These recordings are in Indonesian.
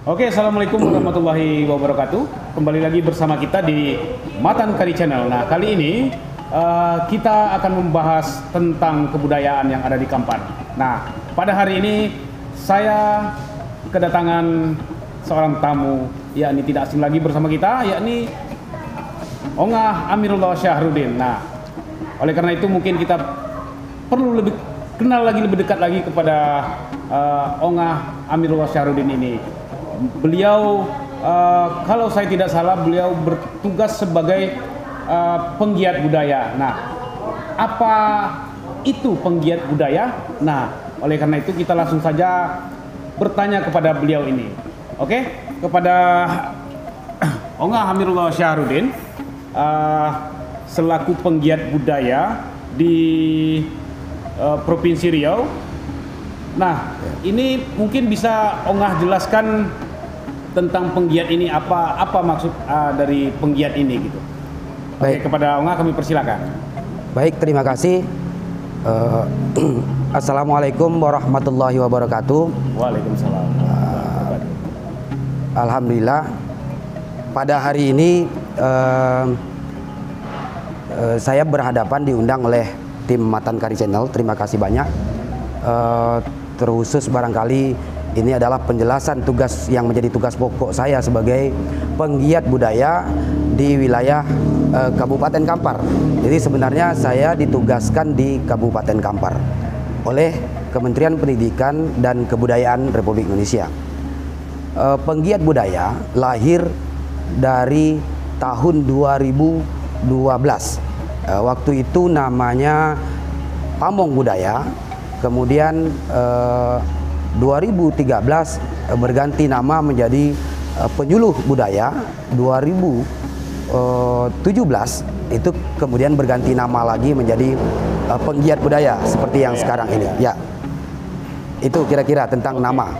Oke, Assalamualaikum warahmatullahi wabarakatuh. Kembali lagi bersama kita di Matan Kari Channel. Nah, kali ini kita akan membahas tentang kebudayaan yang ada di Kampar. Nah, pada hari ini saya kedatangan seorang tamu, yakni tidak asing lagi bersama kita, yakni Ongah Amirullah Syahrudin. Nah, oleh karena itu mungkin kita perlu lebih kenal lagi, lebih dekat lagi kepada Ongah Amirullah Syahrudin ini. Beliau, kalau saya tidak salah, beliau bertugas sebagai penggiat budaya. Nah, apa itu penggiat budaya? Nah, oleh karena itu kita langsung saja bertanya kepada beliau ini. Oke, kepada Ongah Amirullah Syahrudin, selaku penggiat budaya di Provinsi Riau. Nah, ini mungkin bisa Ongah jelaskan tentang penggiat ini, apa maksud dari penggiat ini gitu. Baik. Oke, kepada Ongah kami persilakan. Baik, terima kasih. Assalamualaikum warahmatullahi wabarakatuh. Waalaikumsalam. Alhamdulillah, pada hari ini saya berhadapan diundang oleh tim Matan Kari Channel. Terima kasih banyak. Terkhusus barangkali ini adalah penjelasan tugas yang menjadi tugas pokok saya sebagai penggiat budaya di wilayah Kabupaten Kampar. Jadi sebenarnya saya ditugaskan di Kabupaten Kampar oleh Kementerian Pendidikan dan Kebudayaan Republik Indonesia. Penggiat budaya lahir dari tahun 2012. Waktu itu namanya Pamong Budaya. Kemudian 2013 berganti nama menjadi Penyuluh Budaya. 2017 itu kemudian berganti nama lagi menjadi Penggiat Budaya seperti yang sekarang ini. Ya, itu kira-kira tentang nama.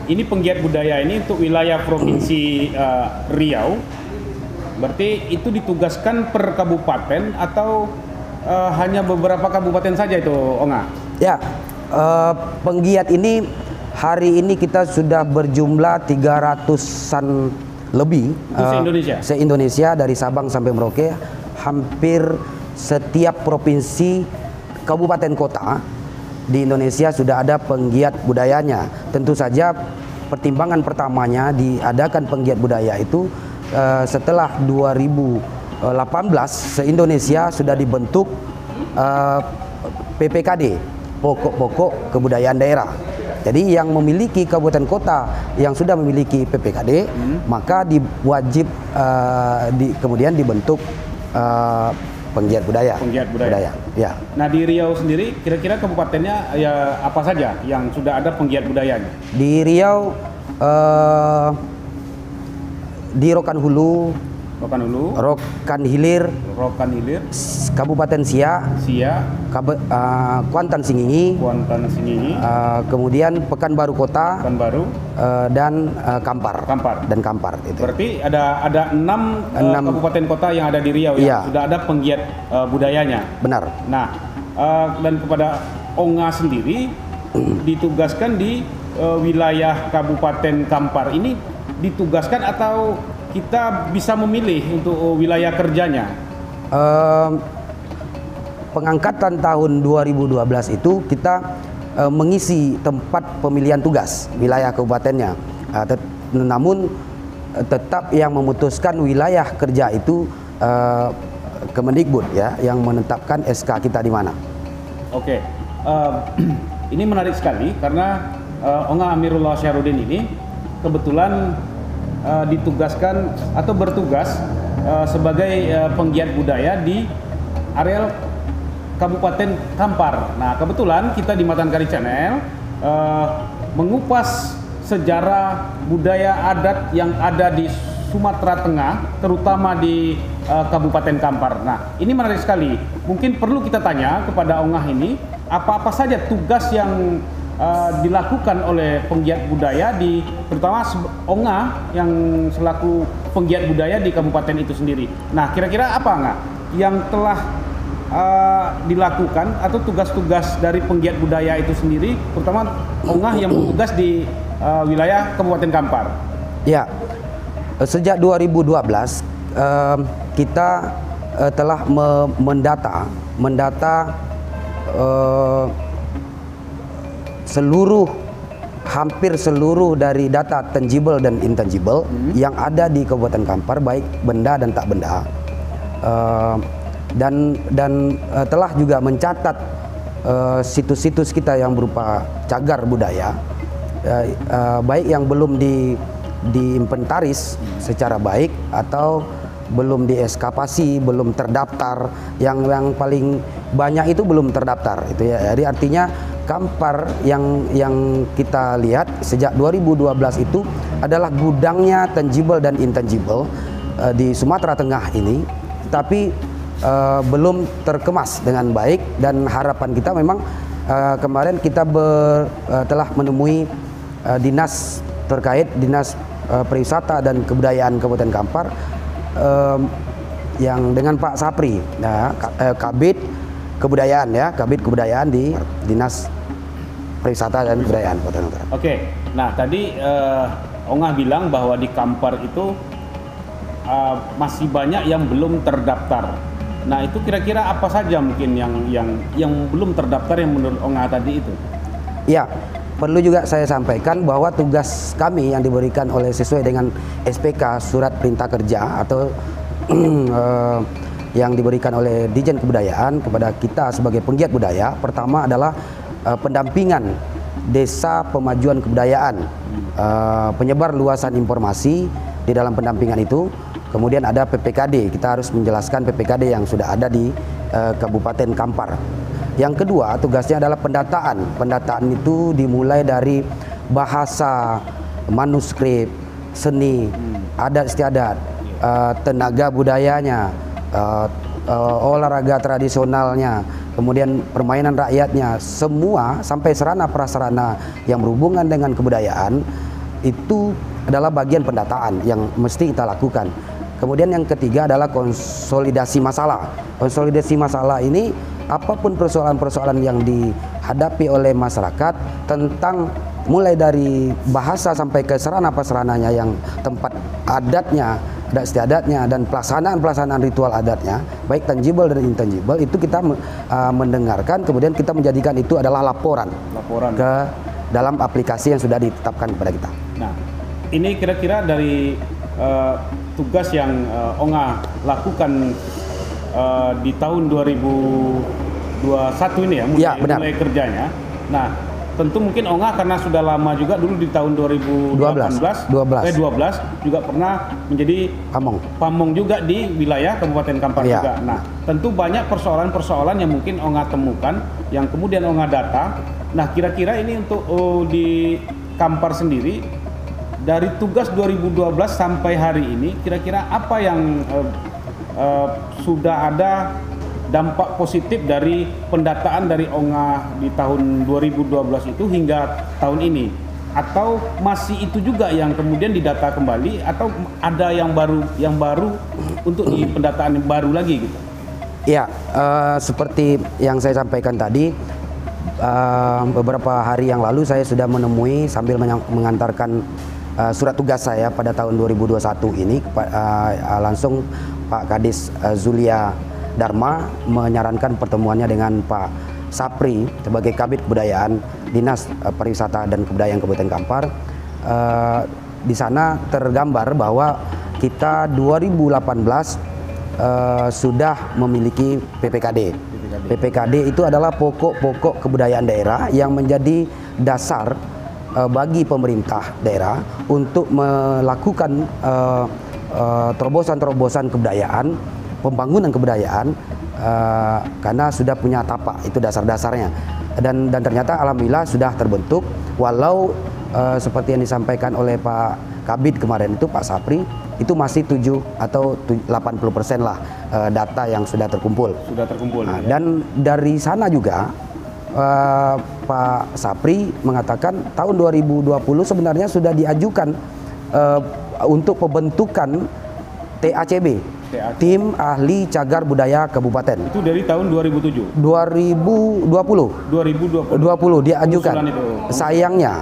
Ini penggiat budaya ini untuk wilayah Provinsi Riau. Berarti itu ditugaskan per kabupaten atau hanya beberapa kabupaten saja itu, Ongah? Ya, penggiat ini hari ini kita sudah berjumlah 300-an lebih. Se-Indonesia? Se-Indonesia, dari Sabang sampai Merauke. Hampir setiap provinsi, kabupaten kota di Indonesia sudah ada penggiat budayanya. Tentu saja pertimbangan pertamanya diadakan penggiat budaya itu setelah 2018 se-Indonesia sudah dibentuk PPKD, pokok-pokok kebudayaan daerah. Jadi yang memiliki kabupaten kota yang sudah memiliki PPKD, maka diwajib kemudian dibentuk penggiat budaya. Penggiat budaya. Ya. Nah, di Riau sendiri kira-kira kabupatennya ya apa saja yang sudah ada penggiat budayanya? Di Riau di Rokan Hulu, Rokan Hilir, Kabupaten Siak, Kuantan Singingi, kemudian Pekanbaru Kota, dan Kampar. Itu. Berarti ada 6 kabupaten kota yang ada di Riau yang sudah ada penggiat budayanya. Benar. Nah, dan kepada Ongah sendiri ditugaskan di wilayah Kabupaten Kampar ini, ditugaskan atau kita bisa memilih untuk wilayah kerjanya? Pengangkatan tahun 2012 itu kita mengisi tempat pemilihan tugas wilayah kabupatennya. Namun tetap yang memutuskan wilayah kerja itu Kemendikbud, ya, yang menetapkan SK kita di mana. Oke, ini menarik sekali karena Ongah Amirullah Syahrudin ini kebetulan ditugaskan atau bertugas sebagai penggiat budaya di areal Kabupaten Kampar. Nah, kebetulan kita di Matan Kari Channel mengupas sejarah budaya adat yang ada di Sumatera Tengah, terutama di Kabupaten Kampar. Nah, ini menarik sekali. Mungkin perlu kita tanya kepada Ongah ini, apa-apa saja tugas yang dilakukan oleh penggiat budaya terutama Ongah yang selaku penggiat budaya di kabupaten itu sendiri. Nah, kira-kira apa nggak yang telah dilakukan atau tugas-tugas dari penggiat budaya itu sendiri, terutama Ongah yang bertugas di wilayah Kabupaten Kampar. Ya, sejak 2012 kita telah mendata hampir seluruh dari data tangible dan intangible yang ada di Kabupaten Kampar, baik benda dan tak benda, dan telah juga mencatat situs-situs kita yang berupa cagar budaya, baik yang belum diinventaris secara baik atau belum dieskapasi, belum terdaftar. Yang paling banyak itu belum terdaftar itu ya. Jadi artinya Kampar yang kita lihat sejak 2012 itu adalah gudangnya tangible dan intangible di Sumatera Tengah ini, tapi belum terkemas dengan baik. Dan harapan kita memang kemarin kita telah menemui dinas terkait, Dinas Pariwisata dan Kebudayaan Kabupaten Kampar, yang dengan Pak Sapri, Kabid Kebudayaan ya, Kabid Kebudayaan di Dinas Pariwisata dan Kebudayaan Kabupaten Kampar. Oke, nah tadi Ongah bilang bahwa di Kampar itu masih banyak yang belum terdaftar. Nah itu kira-kira apa saja mungkin yang belum terdaftar yang menurut Ongah tadi itu? Ya, perlu juga saya sampaikan bahwa tugas kami yang diberikan oleh sesuai dengan SPK Surat Perintah Kerja atau yang diberikan oleh Dijen Kebudayaan kepada kita sebagai penggiat budaya, pertama adalah pendampingan desa pemajuan kebudayaan, penyebar luasan informasi di dalam pendampingan itu. Kemudian ada PPKD, kita harus menjelaskan PPKD yang sudah ada di Kabupaten Kampar. Yang kedua, tugasnya adalah pendataan. Pendataan itu dimulai dari bahasa, manuskrip, seni, adat istiadat, tenaga budayanya, olahraga tradisionalnya, kemudian permainan rakyatnya, semua sampai sarana prasarana yang berhubungan dengan kebudayaan itu adalah bagian pendataan yang mesti kita lakukan. Kemudian yang ketiga adalah konsolidasi masalah. Konsolidasi masalah ini apapun persoalan-persoalan yang dihadapi oleh masyarakat, tentang mulai dari bahasa sampai ke sarana prasarananya, yang tempat adatnya, adat istiadatnya, dan pelaksanaan ritual adatnya, baik tangible dan intangible, itu kita mendengarkan, kemudian kita menjadikan itu adalah laporan ke dalam aplikasi yang sudah ditetapkan kepada kita. Nah, ini kira-kira dari tugas yang Ongah lakukan di tahun 2021 ini ya, mulai kerjanya. Nah, tentu mungkin Ongah karena sudah lama juga, dulu di tahun 2012 juga pernah menjadi pamong juga di wilayah Kabupaten Kampar juga. Nah, tentu banyak persoalan-persoalan yang mungkin Ongah temukan, yang kemudian Ongah data. Nah, kira-kira ini untuk di Kampar sendiri, dari tugas 2012 sampai hari ini, kira-kira apa yang sudah ada dampak positif dari pendataan dari Ongah di tahun 2012 itu hingga tahun ini? Atau masih itu juga yang kemudian didata kembali, atau ada yang baru untuk di pendataan yang baru lagi gitu? Ya, seperti yang saya sampaikan tadi, beberapa hari yang lalu saya sudah menemui sambil mengantarkan surat tugas saya pada tahun 2021 ini, langsung Pak Kadis Zulia Dharma menyarankan pertemuannya dengan Pak Sapri sebagai Kabid Kebudayaan Dinas Pariwisata dan Kebudayaan Kabupaten Kampar. Di sana tergambar bahwa kita 2018 sudah memiliki PPKD. PPKD itu adalah pokok-pokok kebudayaan daerah yang menjadi dasar bagi pemerintah daerah untuk melakukan terobosan-terobosan kebudayaan, pembangunan kebudayaan, karena sudah punya tapak, itu dasar-dasarnya. Dan ternyata alhamdulillah sudah terbentuk, walau seperti yang disampaikan oleh Pak Kabid kemarin itu, Pak Sapri, itu masih 7 atau 80% lah data yang sudah terkumpul. Nah, ya. Dan dari sana juga Pak Sapri mengatakan tahun 2020 sebenarnya sudah diajukan untuk pembentukan TACB, Tim Ahli Cagar Budaya Kabupaten. Itu dari tahun 2007? 2020 diajukan. Sayangnya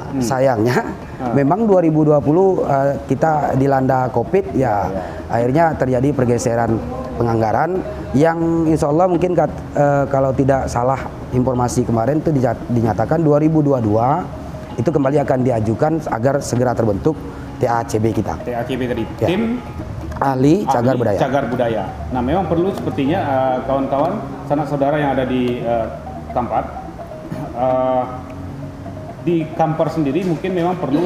Memang 2020 kita dilanda COVID ya, akhirnya terjadi pergeseran penganggaran yang insya Allah mungkin kalau tidak salah informasi kemarin itu dinyatakan 2022 itu kembali akan diajukan agar segera terbentuk TACB kita. TACB tadi, ya. Tim Ahli Cagar Budaya. Cagar Budaya. Nah, memang perlu sepertinya kawan-kawan, sanak saudara yang ada di Kampar, di Kampar sendiri mungkin memang perlu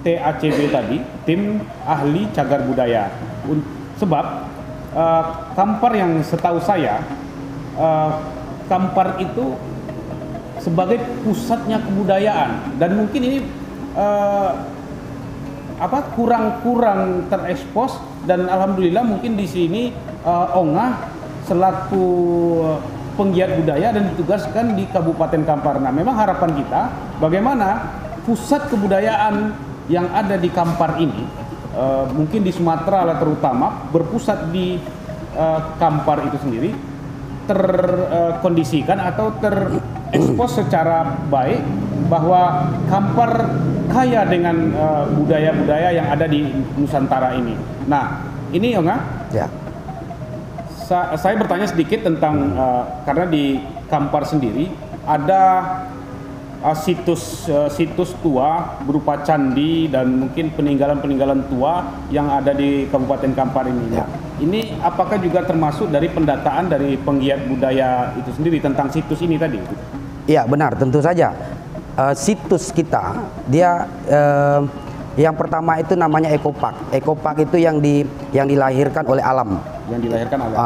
TACB tadi, Tim Ahli Cagar Budaya. Sebab Kampar yang setahu saya, Kampar itu sebagai pusatnya kebudayaan dan mungkin ini kurang terekspos, dan alhamdulillah mungkin di sini Ongah selaku penggiat budaya dan ditugaskan di Kabupaten Kampar. Nah, memang harapan kita bagaimana pusat kebudayaan yang ada di Kampar ini, mungkin di Sumatera lah terutama, berpusat di Kampar itu sendiri, terkondisikan atau terekspos secara baik bahwa Kampar kaya dengan budaya-budaya yang ada di Nusantara ini. Nah, ini Yonga, Ya. Saya bertanya sedikit tentang karena di Kampar sendiri ada situs tua berupa candi dan mungkin peninggalan-peninggalan tua yang ada di Kabupaten Kampar ini. Ya. Ini apakah juga termasuk dari pendataan dari penggiat budaya itu sendiri tentang situs ini tadi? Iya, benar, tentu saja. Situs kita dia yang pertama itu namanya Ekopark. Ekopark itu yang dilahirkan oleh alam. Yang dilahirkan oleh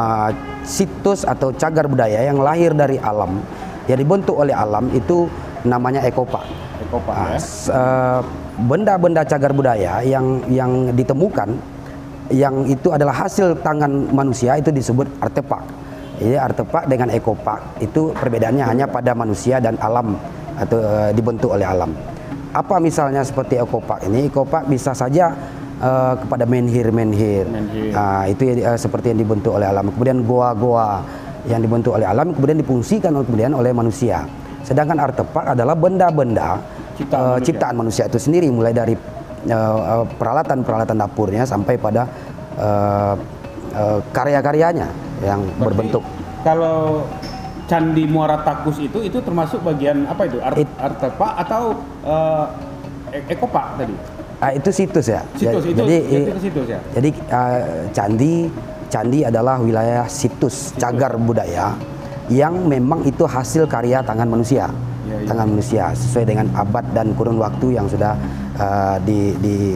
situs atau cagar budaya yang lahir dari alam, yang dibentuk oleh alam itu namanya Ekopark. Ekopark, ya. Benda-benda cagar budaya yang ditemukan yang itu adalah hasil tangan manusia itu disebut artefak. Jadi artefak dengan Ekopark itu perbedaannya hanya pada manusia dan alam atau dibentuk oleh alam. Apa misalnya seperti Ekopark ini? Ekopark bisa saja kepada menhir. Itu seperti yang dibentuk oleh alam. Kemudian goa-goa yang dibentuk oleh alam kemudian difungsikan kemudian oleh manusia. Sedangkan artefak adalah benda-benda ciptaan manusia itu sendiri, mulai dari peralatan-peralatan dapurnya sampai pada karya-karyanya yang berbentuk. Kalau Candi Muara Takus itu termasuk bagian apa itu? Artefak atau Ekopark tadi? Itu situs ya. Situs, itu situs ya. Jadi candi adalah wilayah situs cagar budaya yang memang itu hasil karya tangan manusia. Tangan manusia sesuai dengan abad dan kurun waktu yang sudah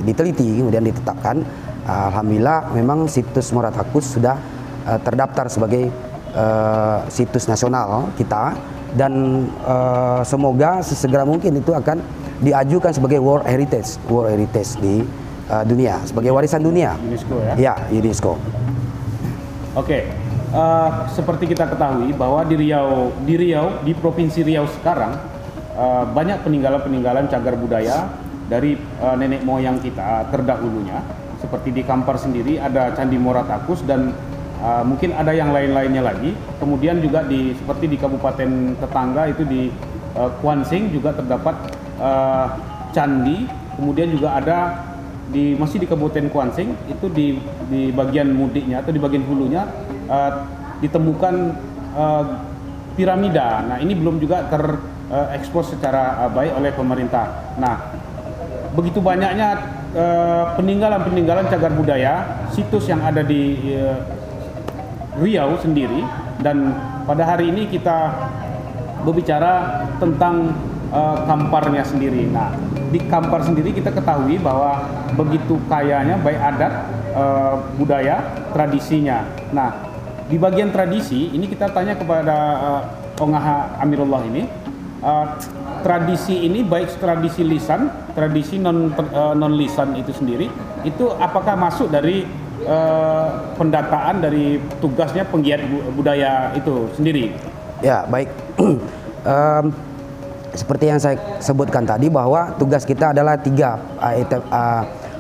diteliti kemudian ditetapkan. Alhamdulillah memang situs Muara Takus sudah terdaftar sebagai situs nasional kita, dan semoga sesegera mungkin itu akan diajukan sebagai World Heritage di dunia, sebagai warisan dunia. UNESCO ya? Ya, UNESCO. Oke, seperti kita ketahui bahwa di Riau, di Provinsi Riau sekarang banyak peninggalan-peninggalan cagar budaya dari nenek moyang kita terdahulunya. Seperti di Kampar sendiri ada Candi Muara Takus dan mungkin ada yang lain-lainnya lagi. Kemudian juga seperti di kabupaten tetangga itu di Kuansing juga terdapat candi. Kemudian juga ada masih di Kabupaten Kuansing itu di bagian mudiknya atau di bagian hulunya ditemukan piramida. Nah, ini belum juga terekspos secara baik oleh pemerintah. Nah, begitu banyaknya peninggalan-peninggalan cagar budaya, situs yang ada di Riau sendiri, dan pada hari ini kita berbicara tentang Kamparnya sendiri. Nah, di Kampar sendiri kita ketahui bahwa begitu kayanya baik adat, budaya, tradisinya. Nah, di bagian tradisi ini kita tanya kepada Ongah Amirullah ini, tradisi ini baik tradisi lisan, tradisi non lisan itu sendiri, itu apakah masuk dari pendataan dari tugasnya penggiat budaya itu sendiri? Ya, baik. Seperti yang saya sebutkan tadi bahwa tugas kita adalah 3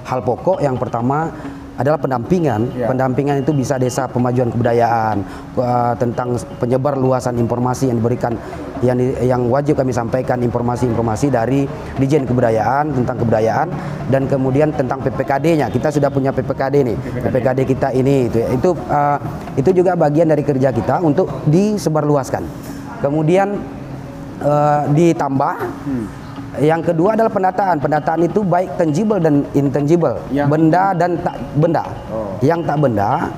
hal pokok. Yang pertama adalah pendampingan. Ya. Pendampingan itu bisa desa pemajuan kebudayaan, tentang penyebar luasan informasi yang diberikan, yang wajib kami sampaikan informasi-informasi dari Dijen Kebudayaan tentang kebudayaan, dan kemudian tentang PPKD-nya. Kita sudah punya PPKD nih, PPKD kita ini itu juga bagian dari kerja kita untuk disebarluaskan. Kemudian ditambah. Yang kedua adalah pendataan. Pendataan itu baik tangible dan intangible, benda dan tak benda. Yang tak benda,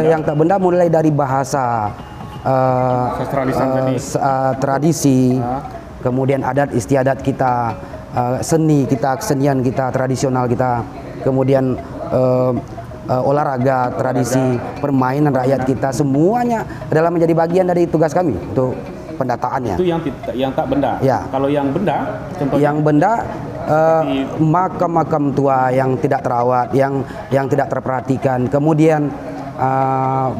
yang tak benda mulai dari bahasa, tradisi, kemudian adat istiadat kita, seni kita, kesenian kita, tradisional kita, kemudian olahraga, tradisi, permainan rakyat kita, semuanya adalah menjadi bagian dari tugas kami untuk pendataannya. Itu yang tak benda. Ya. Kalau yang benda, contohnya? Yang benda, makam-makam tua yang tidak terawat, yang tidak terperhatikan. Kemudian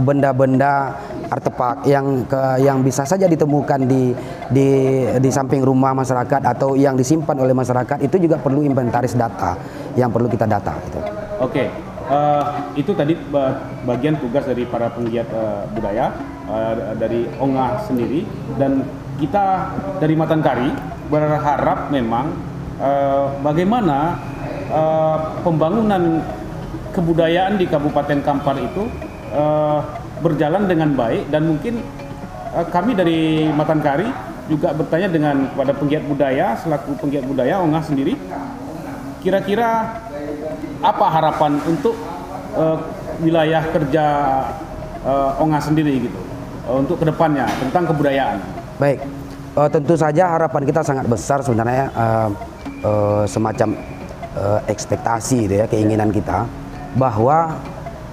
benda-benda artefak yang bisa saja ditemukan di samping rumah masyarakat atau yang disimpan oleh masyarakat, itu juga perlu inventaris data yang perlu kita data. Gitu. Oke. Itu tadi bagian tugas dari para penggiat budaya dari Ongah sendiri, dan kita dari Matankari berharap memang bagaimana pembangunan kebudayaan di Kabupaten Kampar itu berjalan dengan baik, dan mungkin kami dari Matankari juga bertanya kepada penggiat budaya, selaku penggiat budaya Ongah sendiri, kira-kira apa harapan untuk wilayah kerja Ongah sendiri gitu, untuk kedepannya tentang kebudayaan? Baik, tentu saja harapan kita sangat besar sebenarnya, semacam ekspektasi gitu ya, keinginan kita bahwa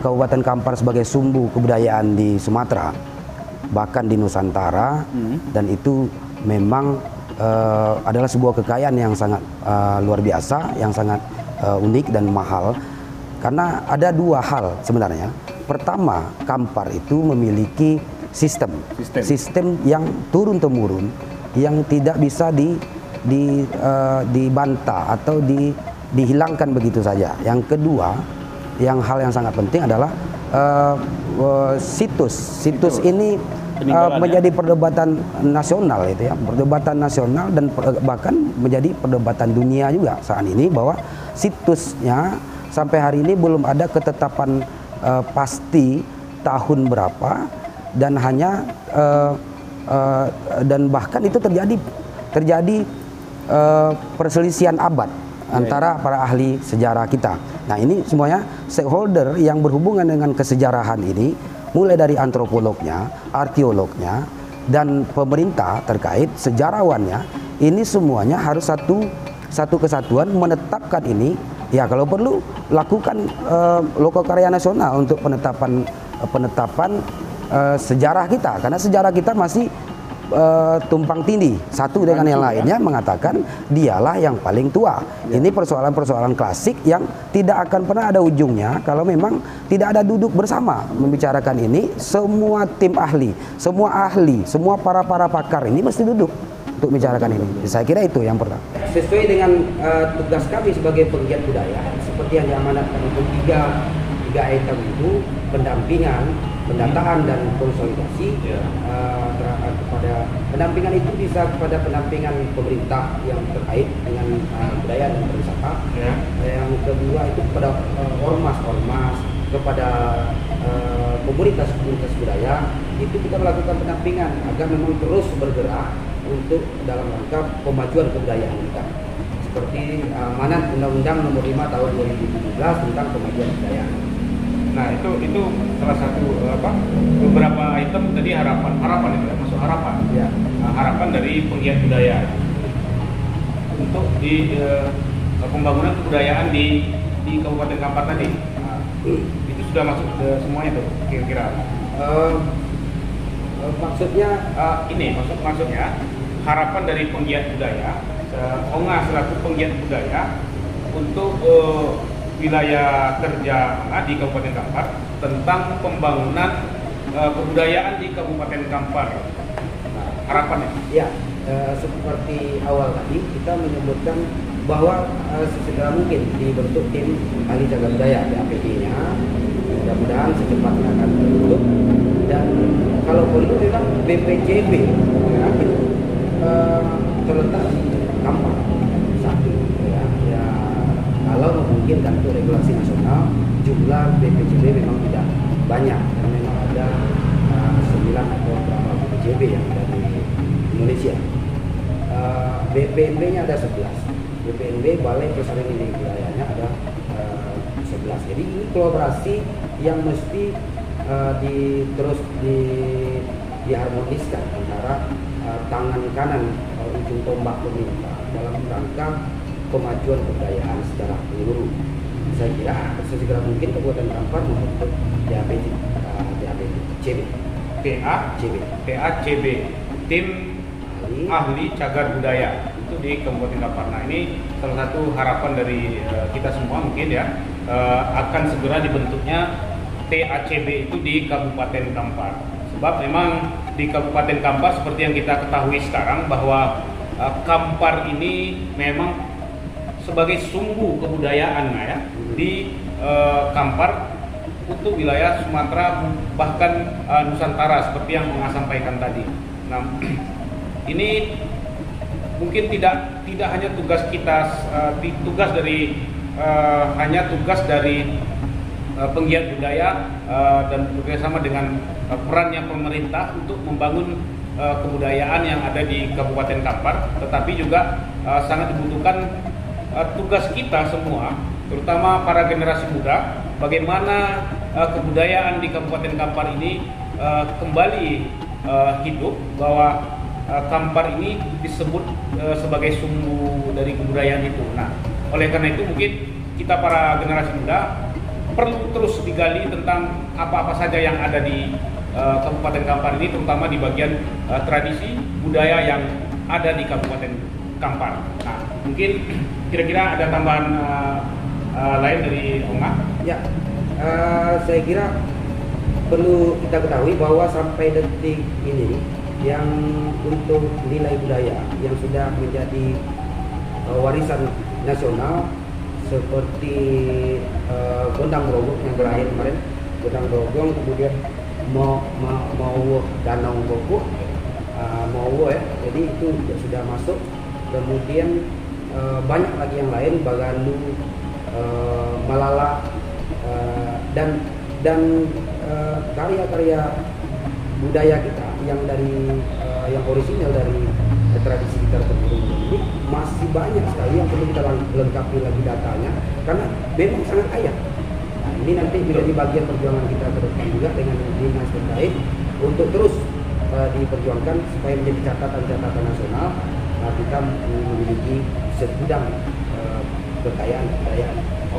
Kabupaten Kampar sebagai sumbu kebudayaan di Sumatera, bahkan di Nusantara, dan itu memang adalah sebuah kekayaan yang sangat luar biasa, yang sangat unik dan mahal, karena ada dua hal sebenarnya. Pertama, Kampar itu memiliki sistem yang turun-temurun, yang tidak bisa dibantah atau dihilangkan begitu saja. Yang kedua, hal yang sangat penting adalah situs ini menjadi perdebatan nasional, itu ya, perdebatan nasional, dan bahkan menjadi perdebatan dunia juga saat ini, bahwa situsnya sampai hari ini belum ada ketetapan pasti tahun berapa, dan hanya dan bahkan itu terjadi perselisihan abad antara para ahli sejarah kita. Nah, ini semuanya stakeholder yang berhubungan dengan kesejarahan ini, mulai dari antropolognya, arkeolognya, dan pemerintah terkait, sejarawannya, ini semuanya harus satu kesatuan menetapkan ini. Ya, kalau perlu lakukan lokokarya nasional untuk penetapan sejarah kita, karena sejarah kita masih tumpang tindih satu dengan yang lainnya, mengatakan dialah yang paling tua. Ini persoalan-persoalan klasik yang tidak akan pernah ada ujungnya kalau memang tidak ada duduk bersama membicarakan ini. Semua tim ahli, semua para pakar ini mesti duduk untuk membicarakan ini. Saya kira itu yang pertama. Sesuai dengan tugas kami sebagai penggiat budaya, seperti yang diamanatkan untuk tiga item itu: pendampingan, pendataan, dan konsolidasi. Kepada pendampingan itu bisa kepada pendampingan pemerintah yang terkait dengan budaya dan pariwisata. Yang kedua itu kepada ormas, kepada komunitas budaya, itu kita melakukan pendampingan agar memang terus bergerak untuk dalam rangka pemajuan kebudayaan kita, seperti amanat Undang-Undang Nomor 5 Tahun 2017 tentang pemajuan kebudayaan. Nah, itu salah satu beberapa item tadi harapan itu ya, masuk harapan. Ya. Nah, harapan dari penggiat budaya untuk di pembangunan kebudayaan di Kabupaten Kampar tadi. Nah, itu sudah masuk ke semuanya tuh kira-kira. Maksudnya harapan dari penggiat budaya, Ongah selaku penggiat budaya untuk wilayah kerja di Kabupaten Kampar tentang pembangunan kebudayaan di Kabupaten Kampar. Nah, harapannya? Ya, seperti awal tadi kita menyebutkan bahwa sesegera mungkin dibentuk tim ahli jaga budaya BAPD-nya. Mudah-mudahan secepatnya akan terbentuk. Dan kalau perlu memang BPJB ya, itu terletak di Kampar satu ya. Ya kalau memungkinkan untuk regulasi nasional, jumlah BPJB memang tidak banyak dan memang ada 9 atau berapa BPJB yang ada di Indonesia. BPNB-nya ada 11. BPNB Balai Pelestarian Nilai Budayanya ada 11. Jadi ini kolaborasi yang mesti terus diharmoniskan antara tangan kanan ujung tombak pemerintah dalam rangka kemajuan kebudayaan secara menyeluruh. Saya kira sesegera mungkin Kabupaten Kampar membentuk TACB, tim ahli cagar budaya itu di Kabupaten Kampar. Nah, ini salah satu harapan dari kita semua mungkin ya, akan segera dibentuknya TACB itu di Kabupaten Kampar. Sebab memang di Kabupaten Kampar seperti yang kita ketahui sekarang bahwa Kampar ini memang sebagai sumbu kebudayaan ya di Kampar untuk wilayah Sumatera bahkan Nusantara seperti yang Menga sampaikan tadi. Nah, ini mungkin tidak hanya tugas kita, tugas dari penggiat budaya dan bekerjasama dengan perannya pemerintah untuk membangun kebudayaan yang ada di Kabupaten Kampar, tetapi juga sangat dibutuhkan tugas kita semua, terutama para generasi muda, bagaimana kebudayaan di Kabupaten Kampar ini kembali hidup, bahwa Kampar ini disebut sebagai sumbu dari kebudayaan itu. Nah, oleh karena itu mungkin kita para generasi muda perlu terus digali tentang apa-apa saja yang ada di Kabupaten Kampar ini, terutama di bagian tradisi budaya yang ada di Kabupaten Kampar. Nah, mungkin kira-kira ada tambahan lain dari Onga? Ya, saya kira perlu kita ketahui bahwa sampai detik ini yang untuk nilai budaya yang sudah menjadi warisan nasional seperti Gondang Grogong yang berakhir kemarin, Gondang Grogong, kemudian mau Danau Boku, Mowo ya, jadi itu sudah masuk. Kemudian banyak lagi yang lain, Bagalu, Malala, dan karya-karya budaya kita yang yang orisinal dari tradisi kita tertentu ini masih banyak sekali yang perlu kita lengkapi lagi datanya, karena memang sangat kaya. Nah, ini nanti menjadi bagian perjuangan kita ke depan juga dengan dinas terkait untuk terus diperjuangkan supaya menjadi catatan nasional. Nah, kita memiliki segudang kekayaan budaya.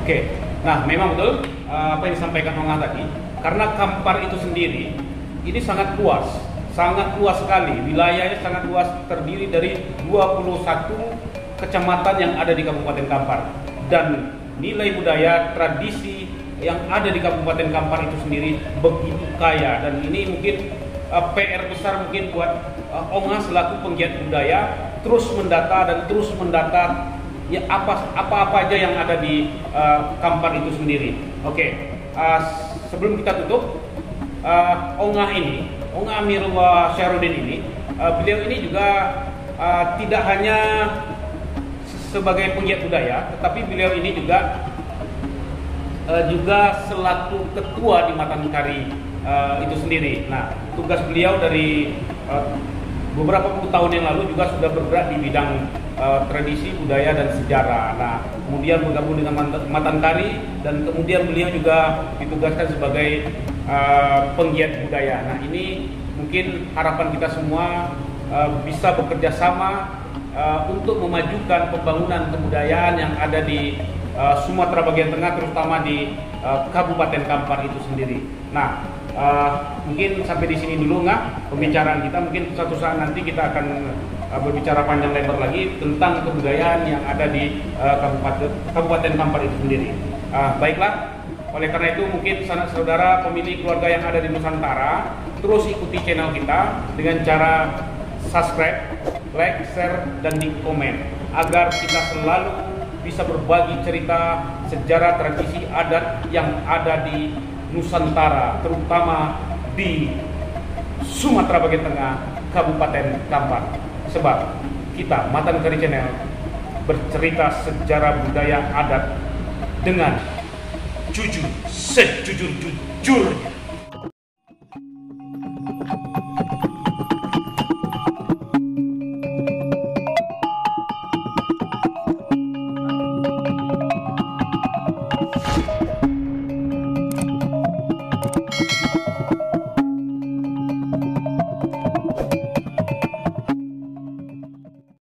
Oke, nah memang betul apa yang disampaikan Onga tadi, karena Kampar itu sendiri ini sangat luas sekali, wilayahnya sangat luas, terdiri dari 21 kecamatan yang ada di Kabupaten Kampar, dan nilai budaya tradisi yang ada di Kabupaten Kampar itu sendiri begitu kaya. Dan ini mungkin PR besar mungkin buat Onga selaku penggiat budaya, terus mendata ya apa aja yang ada di Kampar itu sendiri. Oke, sebelum kita tutup, Onga Amirullah Syarudin ini, beliau ini juga tidak hanya sebagai penggiat budaya, tetapi beliau ini juga selaku ketua di Matankari itu sendiri. Nah, tugas beliau dari beberapa puluh tahun yang lalu juga sudah bergerak di bidang tradisi, budaya, dan sejarah. Nah, kemudian bergabung dengan Matankari, dan kemudian beliau juga ditugaskan sebagai penggiat budaya. Nah, ini mungkin harapan kita semua bisa bekerja sama untuk memajukan pembangunan kebudayaan yang ada di Sumatera bagian tengah, terutama di Kabupaten Kampar itu sendiri. Nah, mungkin sampai di sini dulu nggak pembicaraan kita. Mungkin suatu saat nanti kita akan berbicara panjang lebar lagi tentang kebudayaan yang ada di Kabupaten Kampar itu sendiri. Baiklah, oleh karena itu mungkin sanak saudara pemilih keluarga yang ada di Nusantara, terus ikuti channel kita dengan cara subscribe, like, share, dan di komen, agar kita selalu bisa berbagi cerita sejarah tradisi adat yang ada di Nusantara, terutama di Sumatera bagian tengah, Kabupaten Kampar. Sebab kita Matan Kari Channel bercerita sejarah budaya adat dengan jujur, sejujur-jujurnya.